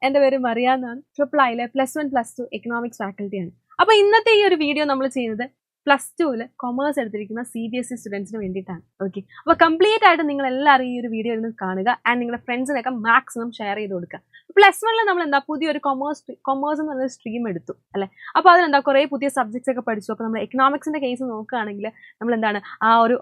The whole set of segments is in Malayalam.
എൻ്റെ പേര് മറിയ എന്നാണ്. ട്രിപ്പിൾ ഐയിലെ +1 +2 എക്കണോമിക്സ് ഫാക്കൽറ്റിയാണ്. അപ്പോൾ ഇന്നത്തെ ഈ ഒരു വീഡിയോ നമ്മൾ ചെയ്യുന്നത് +2 കൊമേഴ്സ് എടുത്തിരിക്കുന്ന CBSE സ്റ്റുഡൻസിന് വേണ്ടിയിട്ടാണ്. ഓക്കെ, അപ്പോൾ കംപ്ലീറ്റ് ആയിട്ട് നിങ്ങൾ എല്ലാവരും ഈ ഒരു വീഡിയോ ഇരുന്ന് കാണുക ആൻഡ് നിങ്ങളുടെ ഫ്രണ്ട്സിനൊക്കെ മാക്സിമം ഷെയർ ചെയ്ത് കൊടുക്കുക. +1 നമ്മൾ എന്താ പുതിയൊരു കൊമേഴ്സ് എന്ന് പറയുന്ന സ്ട്രീം എടുത്തു അല്ലേ. അപ്പോൾ അതിലെന്താ കുറേ പുതിയ സബ്ജക്ട്സ് ഒക്കെ പഠിച്ചു. അപ്പോൾ നമ്മൾ എക്കണോമിക്സിൻ്റെ കേസ് നോക്കുകയാണെങ്കിൽ നമ്മൾ എന്താണ് ആ ഒരു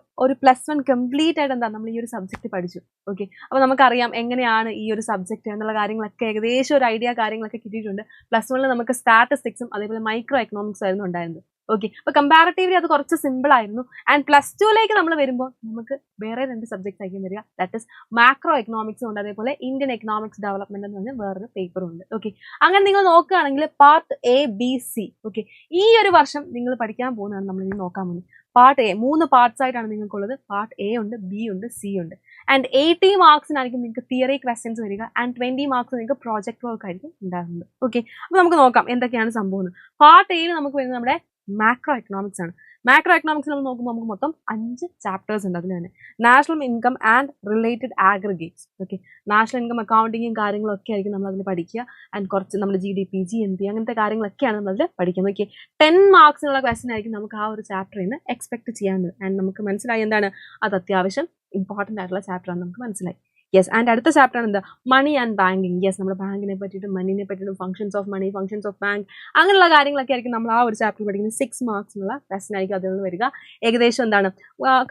+1 കംപ്ലീറ്റ് ആയിട്ട് എന്താ നമ്മൾ ഈ ഒരു സബ്ജക്റ്റ് പഠിച്ചു. ഓക്കെ, അപ്പോൾ നമുക്കറിയാം എങ്ങനെയാണ് ഈ ഒരു സബ്ജക്റ്റ് എന്നുള്ള കാര്യങ്ങളൊക്കെ ഏകദേശം ഒരു ഐഡിയ കാര്യങ്ങളൊക്കെ കിട്ടിയിട്ടുണ്ട്. +1 നമുക്ക് സ്റ്റാറ്റിസ്റ്റിക്സും അതേപോലെ മൈക്രോ എക്കണോമിക്സ് ആയിരുന്നു ഉണ്ടായിരുന്നത്. ഓക്കെ, അപ്പോൾ കമ്പാരിറ്റീവ്ലി അത് കുറച്ച് സിമ്പിൾ ആയിരുന്നു. ആൻഡ് +2 നമ്മൾ വരുമ്പോൾ നമുക്ക് വേറെ 2 സബ്ജക്ട്സ് ആയിരിക്കും വരിക. ദാറ്റ് ഇസ് മാക്രോ എക്കണോമിക്സും ഉണ്ട്, അതേപോലെ ഇന്ത്യൻ എക്കണോമിക്സ് ഡെവലപ്മെന്റ് എന്ന് പറഞ്ഞ വേറൊരു പേപ്പറും ഉണ്ട്. ഓക്കെ, അങ്ങനെ നിങ്ങൾ നോക്കുകയാണെങ്കിൽ part A, B, C. Okay, ഈ ഒരു വർഷം നിങ്ങൾ പഠിക്കാൻ പോകുന്നതാണ് നമ്മൾ ഇനി നോക്കാൻ പോകുന്നത്. പാർട്ട് A 3 പാർട്സ് ആയിട്ടാണ് നിങ്ങൾക്കുള്ളത്. പാർട്ട് A ഉണ്ട്, B ഉണ്ട്, C ഉണ്ട്. ആൻഡ് 80 മാർക്സിനായിരിക്കും നിങ്ങൾക്ക് തിയറി ക്വസ്റ്റ്യൻസ് വരിക ആൻഡ് 20 മാർക്സ് നിങ്ങൾക്ക് പ്രോജക്റ്റ് വർക്ക് ആയിരിക്കും ഉണ്ടാകുന്നത്. ഓക്കെ, അപ്പോൾ നമുക്ക് നോക്കാം എന്തൊക്കെയാണ് സംഭവം. പാർട്ട് A നമുക്ക് വരുന്നത് നമ്മുടെ മാക്രോ എക്കണോമിക്സ് ആണ്. മാക്രോ എക്കണോമിക്സ് നമ്മൾ നോക്കുമ്പോൾ നമുക്ക് മൊത്തം 5 ചാപ്റ്റേഴ്സ് ഉണ്ട്. അതിൽ തന്നെ national income and related aggregates. Okay, national income അക്കൗണ്ടിങ്ങും കാര്യങ്ങളൊക്കെ ആയിരിക്കും നമ്മൾ അതിൽ പഠിക്കുക. ആൻഡ് കുറച്ച് നമ്മുടെ GDP, GNP അങ്ങനത്തെ കാര്യങ്ങളൊക്കെയാണ് നമ്മളതിൽ പഠിക്കുന്നത്. ഓക്കെ, 10 മാർക്സിനുള്ള ക്വസ്റ്റ്യൻ ആയിരിക്കും നമുക്ക് ആ ഒരു ചാപ്റ്ററിൽ നിന്ന് എക്സ്പെക്ട് ചെയ്യാനുള്ളത്. ആൻഡ് നമുക്ക് മനസ്സിലായി എന്താണ് അത് അത്യാവശ്യം ഇമ്പോർട്ടൻ്റ് ആയിട്ടുള്ള ചാപ്റ്ററാണ് നമുക്ക് മനസ്സിലായി. യെസ്, ആൻഡ് അടുത്ത ചാപ്റ്റർ ആണ് എന്താ മണി ആൻഡ് ബാങ്കിങ്. യെസ്, നമ്മുടെ ബാങ്കിനെ പറ്റിയിട്ടും മണീനെ പറ്റിയിട്ടും functions of money, functions of bank അങ്ങനെയുള്ള കാര്യങ്ങളൊക്കെ ആയിരിക്കും നമ്മൾ ആ ഒരു ചാപ്റ്റർ പഠിക്കുന്നത്. 6 മാർക്സിനുള്ള ക്വസ്റ്റ്യൻ ആയിരിക്കും അതിൽ നിന്ന് വരിക. ഏകദേശം എന്താണ്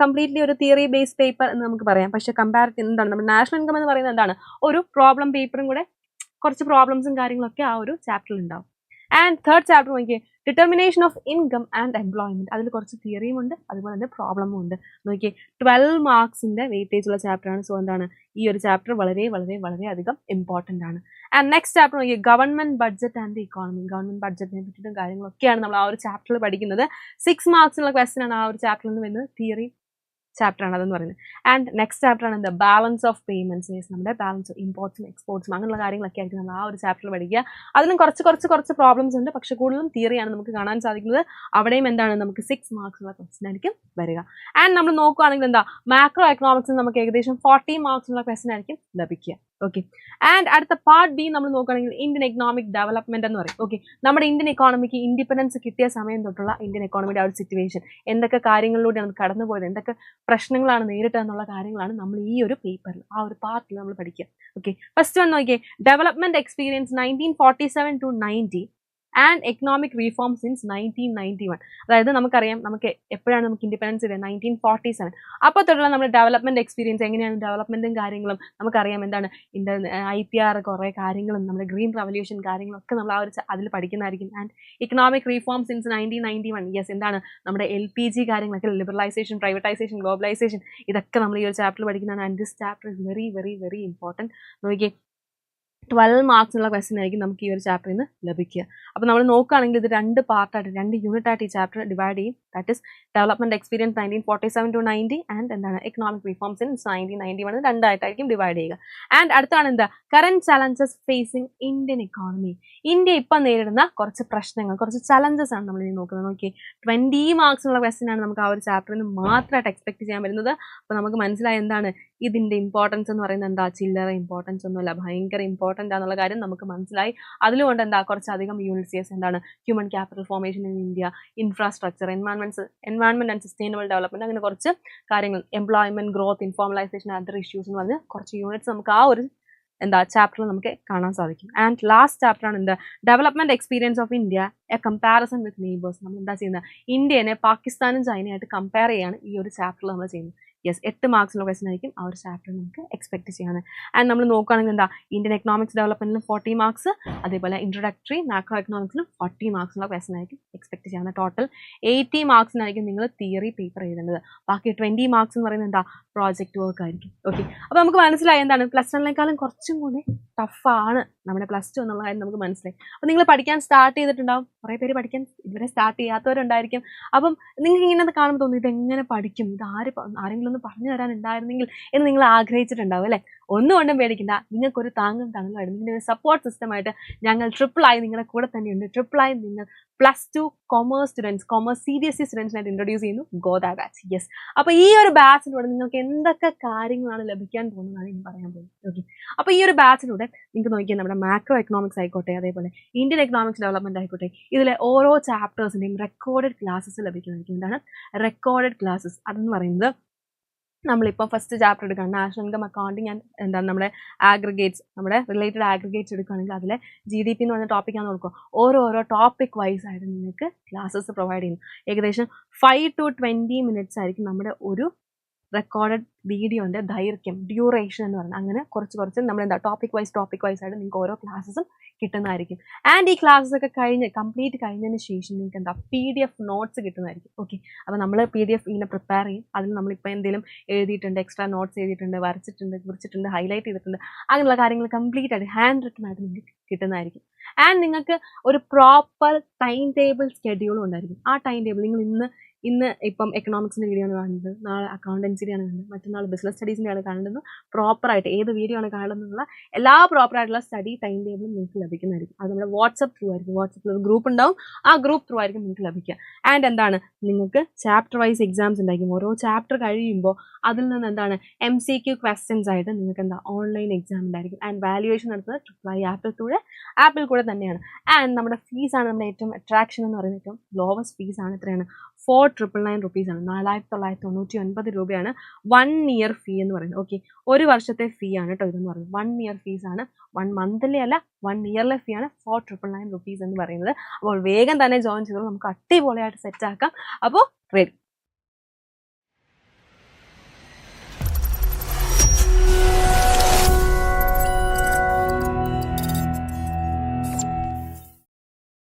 കംപ്ലീറ്റ്ലി ഒരു തിയറി ബേസ്ഡ് പേപ്പർ എന്ന് നമുക്ക് പറയാം. പക്ഷേ കമ്പാരിറ്റീവ് എന്താണ് നമ്മുടെ നാഷണൽ ഇൻകം എന്ന് പറയുന്നത് എന്താണ് ഒരു പ്രോബ്ലം പേപ്പറും കൂടെ കുറച്ച് പ്രോബ്ലംസും കാര്യങ്ങളൊക്കെ ആ ഒരു ചാപ്റ്ററിൽ ഉണ്ടാവും. ആൻഡ് തേർഡ് ചാപ്റ്റർ നോക്കിയേ determination of income and employment. അതിൽ കുറച്ച് തിയറിയും ഉണ്ട്, അതുപോലെ തന്നെ പ്രോബ്ലമും ഉണ്ട്. നോക്കിയേ 12 മാർക്സിന്റെ വെയിറ്റേജ് ഉള്ള ചാപ്റ്ററാണ്. സോ എന്താണ് ഈ ഒരു ചാപ്റ്റർ വളരെ വളരെ വളരെ അധികം ഇമ്പോർട്ടൻ്റ് ആണ്. ആൻഡ് നെക്സ്റ്റ് ചാപ്റ്റർ നോക്കിയേ government budget and economy. Government ബഡ്ജറ്റിനെ പറ്റിയിട്ടും കാര്യങ്ങളൊക്കെയാണ് നമ്മൾ ആ ഒരു ചാപ്റ്ററിൽ പഠിക്കുന്നത്. 6 മാർക്സിനുള്ള ക്വസ്റ്റ്യൻ ആണ് ആ ഒരു ചാപ്റ്ററിൽ നിന്ന് വരുന്നത്. തിയറി ചാപ്റ്റർ ആണ് അതെന്ന് പറയുന്നത്. ആൻഡ് നെക്സ്റ്റ് ചാപ്റ്റർ ആണ് എന്താ ബാലൻസ് ഓഫ് പേയ്മെന്റ്സ്. നമ്മുടെ ബാലൻസ് ഇമ്പോർട്ട്സും എക്സ്പോർട്സും അങ്ങനെയുള്ള കാര്യങ്ങളൊക്കെ ആയിരിക്കും നമ്മൾ ആ ഒരു ചാപ്റ്ററിൽ പഠിക്കുക. അതിലും കുറച്ച് പ്രോബ്ലംസ് ഉണ്ട്, പക്ഷെ കൂടുതലും തിയറിയാണ് നമുക്ക് കാണാൻ സാധിക്കുന്നത്. അവിടെയും എന്താണ് നമുക്ക് 6 മാർക്സുള്ള ക്വസ്റ്റ്യൻ ആയിരിക്കും വരിക. ആൻഡ് നമ്മൾ നോക്കുകയാണെങ്കിൽ എന്താ മാക്രോ എക്കണോമിക്സിൽ നമുക്ക് ഏകദേശം 40 മാർക്സുള്ള ക്വസ്റ്റ്യൻ ആയിരിക്കും ലഭിക്കുക. ഓക്കെ, ആൻഡ് അടുത്ത പാർട്ട് B നമ്മൾ നോക്കുകയാണെങ്കിൽ ഇന്ത്യൻ എക്കണോമിക് ഡെവലപ്മെന്റ് എന്ന് പറയും. ഓക്കെ, നമ്മുടെ ഇന്ത്യൻ എക്കോണമിക്ക് ഇൻഡിപെൻഡൻസ് കിട്ടിയ സമയം തൊട്ടുള്ള ഇന്ത്യൻ എക്കോണമിയുടെ ആ ഒരു സിറ്റുവേഷൻ, എന്തൊക്കെ കാര്യങ്ങളിലൂടെയാണ് കടന്നുപോയത്, എന്തൊക്കെ പ്രശ്നങ്ങളാണ് നേരിട്ടത് എന്നുള്ള കാര്യങ്ങളാണ് നമ്മൾ ഈ ഒരു പേപ്പറിൽ ആ ഒരു പാർട്ടിൽ നമ്മൾ പഠിക്കുക. ഓക്കെ, ഫസ്റ്റ് വൺ നോക്കിയേ development experience 1947 to 90 and economic reform since 1991. അതായത് നമുക്കറിയാം നമുക്ക് എപ്പോഴാണ് നമുക്ക് ഇൻഡിപെൻഡൻസ് ചെയ്തത് 1947. അപ്പോൾ തൊട്ടുള്ള നമ്മുടെ ഡെവലപ്മെന്റ് എക്സ്പീരിയൻസ് എങ്ങനെയാണ് ഡെവലപ്മെന്റും കാര്യങ്ങളും നമുക്കറിയാം. എന്താണ് IPR കുറേ കാര്യങ്ങളും നമ്മുടെ ഗ്രീൻ റവല്യൂഷൻ കാര്യങ്ങളൊക്കെ നമ്മൾ ആ ഒരു അതിൽ പഠിക്കുന്നതായിരിക്കും. And economic reform since 1991. Yes, എന്താണ് നമ്മുടെ LPG കാര്യങ്ങളൊക്കെ ലിബറലൈസേഷൻ, പ്രൈവറ്റൈസേഷൻ, ഗ്ലോബലൈസേഷൻ ഇതൊക്കെ നമ്മൾ ഈ ഒരു ചാപ്റ്ററിൽ പഠിക്കുന്നതാണ്. And this chapter is very very very important. നോക്കിയേ 12 മാർക്സിനുള്ള ക്വസ്റ്റ്യൻ ആയിരിക്കും നമുക്ക് ഈ ഒരു ചാപ്റ്ററിൽ നിന്ന് ലഭിക്കുക. അപ്പോൾ നമ്മൾ നോക്കുകയാണെങ്കിൽ ഇത് 2 പാർട്ടായിട്ട് 2 യൂണിറ്റായിട്ട് ഈ ചാപ്റ്റർ ഡിവൈഡ് ചെയ്യും. That is development experience 1947 to 90 and എന്താണ് എക്കണോമിക് റിഫോംസ് ഇൻ 1991 രണ്ടായിട്ടായിരിക്കും ഡിവൈഡ് ചെയ്യുക. ആൻഡ് അടുത്താണ് എന്താ current challenges facing Indian economy. India ഇപ്പം നേരിടുന്ന കുറച്ച് പ്രശ്നങ്ങൾ, കുറച്ച് ചലഞ്ചസ് ആണ് നമ്മൾ ഇനി നോക്കുന്നത്. നോക്കി 20 മാർക്സിനുള്ള ക്വസ്റ്റ്യൻ ആണ് നമുക്ക് ആ ഒരു ചാപ്റ്ററിൽ നിന്ന് മാത്രമായിട്ട് എക്സ്പെക്ട് ചെയ്യാൻ വരുന്നത്. അപ്പോൾ നമുക്ക് മനസ്സിലായി എന്താണ് ഇതിൻ്റെ ഇമ്പോർട്ടൻസ് എന്ന് പറയുന്നത്. എന്താ ചില്ലറ ഇമ്പോർട്ടൻസ് ഒന്നുമല്ല, ഭയങ്കര ഇമ്പോർട്ടൻ്റ് ആണെന്നുള്ള കാര്യം നമുക്ക് മനസ്സിലായി. അതിലുകൊണ്ട് എന്താ കുറച്ചധികം യൂണിറ്റ്സ് എന്താണ് human capital formation in India, infrastructure, environment and sustainable development, അങ്ങനെ കുറച്ച് കാര്യങ്ങൾ, employment, growth, informalisation, other issues എന്ന് പറഞ്ഞ് കുറച്ച് യൂണിറ്റ്സ് നമുക്ക് ആ ഒരു ചാപ്റ്ററിൽ നമുക്ക് കാണാൻ സാധിക്കും. ആൻഡ് ലാസ്റ്റ് ചാപ്റ്റർ ആണ് development experience of India A comparison with neighbours. നമ്മൾ എന്താ ചെയ്യുന്നത് ഇന്ത്യനെ പാകിസ്ഥാനും ചൈനയായിട്ട് കമ്പയർ ചെയ്യാണ് ഈ ഒരു ചാപ്റ്ററിൽ നമ്മൾ ചെയ്യുന്നത്. യെസ്, 8 മാർക്സിനുള്ള ക്വസ്റ്റ്യൻ ആയിരിക്കും ആ ഒരു ചാപ്റ്റർ നമുക്ക് എക്സ്പെക്ട് ചെയ്യാൻ. ആൻഡ് നമ്മൾ നോക്കുകയാണെങ്കിൽ ഇന്ത്യൻ എക്കണോമിക്സ് ഡെവലപ്മെന്റിലും 40 മാർക്സ്, അതേപോലെ ഇൻട്രൊഡക്ടറി മാക്രോ എക്കണോമിക്സിലും 40 മാർക്സിനുള്ള ക്വസ്റ്റ്യൻ ആയിരിക്കും എക്സ്പെക്ട് ചെയ്യാൻ. ടോട്ടൽ 80 മാർക്സിനായിരിക്കും നിങ്ങൾ തിയറി പേപ്പർ എഴുതേണ്ടത്. ബാക്കി 20 മാർക്സ് എന്ന് പറയുന്നത് പ്രോജക്റ്റ് വർക്ക് ആയിരിക്കും. ഓക്കെ, അപ്പോൾ നമുക്ക് മനസ്സിലായി എന്താണ് +1 കുറച്ചും കൂടി ടഫാണ് നമ്മുടെ +2 എന്നുള്ള കാര്യം നമുക്ക് മനസ്സിലായി. അപ്പോൾ നിങ്ങൾ പഠിക്കാൻ സ്റ്റാർട്ട് ചെയ്തിട്ടുണ്ടാവും, കുറേ പേര് പഠിക്കാൻ ഇതുവരെ സ്റ്റാർട്ട് ചെയ്യാത്തവരുണ്ടായിരിക്കും. അപ്പം നിങ്ങൾക്ക് ഇങ്ങനെ കാണുമ്പോൾ തോന്നും ഇതെങ്ങനെ പഠിക്കും, ഇത് ആരെങ്കിലും ഒന്ന് പറഞ്ഞു തരാനുണ്ടായിരുന്നെങ്കിൽ എന്ന് നിങ്ങൾ ആഗ്രഹിച്ചിട്ടുണ്ടാവും അല്ലേ? ഒന്നുകൊണ്ടും പേടിക്കണ്ട, നിങ്ങൾക്കൊരു താങ്ങും തണലുമായിട്ട് നിങ്ങളുടെ ഒരു സപ്പോർട്ട് സിസ്റ്റമായിട്ട് ഞങ്ങൾ ട്രിപ്പിളായി നിങ്ങളുടെ കൂടെ തന്നെയുണ്ട്. ട്രിപ്പിളായി നിങ്ങൾ +2 കൊമേഴ്സ് സ്റ്റുഡൻസ്, കൊമേഴ്സ് CBSE സ്റ്റുഡൻസിനായിട്ട് ഇൻട്രൊഡ്യൂസ് ചെയ്യുന്നു ഗോദ ബാച്ച്. യെസ്, അപ്പോൾ ഈ ഒരു ബാച്ചിലൂടെ നിങ്ങൾക്ക് എന്തൊക്കെ കാര്യങ്ങളാണ് ലഭിക്കാൻ പോകുന്നതാണ് ഞാൻ പറയാൻ പോകുന്നത്. ഓക്കെ, അപ്പോൾ ഈ ഒരു ബാച്ചിലൂടെ നിങ്ങൾക്ക് നോക്കിയാൽ നമ്മുടെ മാക്രോ എക്കണോമിക്സ് ആയിക്കോട്ടെ, അതേപോലെ ഇന്ത്യൻ എക്കണോമിക്സ് ഡെവലപ്മെന്റ് ആയിക്കോട്ടെ, ഇതിലെ ഓരോ ചാപ്റ്റേഴ്സിൻ്റെയും റെക്കോർഡഡ് ക്ലാസ്സസ് ലഭിക്കുന്നതായിരിക്കും. എന്താണ് റെക്കോർഡഡ് ക്ലാസ്സസ്? അതെന്ന് പറയുന്നത് നമ്മളിപ്പോൾ ഫസ്റ്റ് ചാപ്റ്റർ എടുക്കുകയാണ്, നാഷണൽ ഇൻകം അക്കൗണ്ടിങ് ആൻഡ് എന്താണ് നമ്മുടെ ആഗ്രിഗേറ്റ്സ്, നമ്മുടെ റിലേറ്റഡ് ആഗ്രിഗേറ്റ്സ് എടുക്കുകയാണെങ്കിൽ അതിലെ GDP എന്ന് പറഞ്ഞ ടോപ്പിക്കാണ് കൊടുക്കുക. ഓരോ ടോപ്പിക് വൈസ് ആയിട്ട് നിങ്ങൾക്ക് ക്ലാസ്സസ് പ്രൊവൈഡ് ചെയ്യുന്നു. ഏകദേശം 5 to 20 മിനിറ്റ്സ് ആയിരിക്കും നമ്മുടെ ഒരു റെക്കോർഡഡ് വീഡിയോൻ്റെ ദൈർഘ്യം, ഡ്യൂറേഷൻ എന്ന് പറയുന്നത്. അങ്ങനെ കുറച്ച് നമ്മൾ എന്താ ടോപ്പിക് വൈസ് ആയിട്ട് നിങ്ങൾക്ക് ഓരോ ക്ലാസ്സസും കിട്ടുന്നതായിരിക്കും. ആൻഡ് ഈ ക്ലാസ്സസ് ഒക്കെ കംപ്ലീറ്റ് കഴിഞ്ഞതിന് ശേഷം നിങ്ങൾക്ക് എന്താ PDF നോട്ട്സ് കിട്ടുന്നതായിരിക്കും. ഓക്കെ, അപ്പോൾ നമ്മൾ PDF ഇങ്ങനെ പ്രിപ്പയർ ചെയ്യും. അതിൽ നമ്മളിപ്പോൾ എന്തെങ്കിലും എഴുതിയിട്ടുണ്ട്, എക്സ്ട്രാ നോട്ട്സ് എഴുതിയിട്ടുണ്ട്, കുറിച്ചിട്ടുണ്ട്, ഹൈലൈറ്റ് ചെയ്തിട്ടുണ്ട്, അങ്ങനെയുള്ള കാര്യങ്ങൾ കംപ്ലീറ്റ് ആയിട്ട് ഹാൻഡ് റിട്ടൺ ആയിട്ട് നിങ്ങൾക്ക് കിട്ടുന്നതായിരിക്കും. ആൻഡ് നിങ്ങൾക്ക് ഒരു പ്രോപ്പർ ടൈം ടേബിൾ സ്കെഡ്യൂളും ഉണ്ടായിരിക്കും. ആ ടൈം ടേബിൾ നിങ്ങൾ ഇന്ന് ഇപ്പം എക്കണോമിക്സിൻ്റെ വീഡിയോ ആണ് കാണുന്നത്, നാളെ അക്കൗണ്ടൻസിയാണ് കാണുന്നത്, മറ്റന്നാൾ ബിസിനസ് സ്റ്റഡീസിൻ്റെ ആണ് കാണുന്നത്. പ്രോപ്പറായിട്ട് ഏത് വീഡിയോ ആണ് കാണുന്നതെന്നുള്ള എല്ലാ പ്രോപ്പറായിട്ടുള്ള സ്റ്റഡി ടൈം ടേബിളും നിങ്ങൾക്ക് ലഭിക്കുന്നതായിരിക്കും. അത് നമ്മുടെ വാട്സപ്പ് ത്രൂ ആയിരിക്കും. വാട്സപ്പിൽ ഒരു ഗ്രൂപ്പ് ഉണ്ടാവും, ആ ഗ്രൂപ്പ് ത്രൂ ആയിരിക്കും നിങ്ങൾക്ക് ലഭിക്കുക. ആൻഡ് എന്താണ് നിങ്ങൾക്ക് ചാപ്റ്റർ വൈസ് എക്സാംസ് ഉണ്ടായിരിക്കും. ഓരോ ചാപ്റ്റർ കഴിയുമ്പോൾ അതിൽ നിന്ന് എന്താണ് MCQ ക്വസ്റ്റ്യൻസ് ആയിട്ട് നിങ്ങൾക്ക് എന്താ ഓൺലൈൻ എക്സാം ഉണ്ടായിരിക്കും. ആൻഡ് വാല്യുവേഷൻ നടത്തുന്നത് ട്രിപ്പിളായി ആപ്പിൽ കൂടെ തന്നെയാണ്. ആൻഡ് നമ്മുടെ ഫീസാണ് നമ്മുടെ ഏറ്റവും അട്രാക്ഷൻ എന്ന് പറയുന്നത്. ഏറ്റവും ലോവസ്റ്റ് ഫീസാണ്. എത്രയാണ്? 4,999 റുപ്പീസാണ്. 4,999 രൂപയാണ് 1 ഇയർ ഫീ എന്ന് പറയുന്നത്. ഓക്കെ, ഒരു വർഷത്തെ ഫീ ആണ് കേട്ടോ ഇതെന്ന് പറയുന്നത്. 1 ഇയർ ഫീസാണ്, 1 മന്ത്ലി അല്ല, 1 ഇയറിലെ ഫീ ആണ് 4,999 റുപ്പീസ് എന്ന് പറയുന്നത്. അപ്പോൾ വേഗം തന്നെ ജോയിൻ ചെയ്തോളൂ, നമുക്ക് അടിപൊളിയായിട്ട് സെറ്റ് ആക്കാം. അപ്പോൾ റെഡി.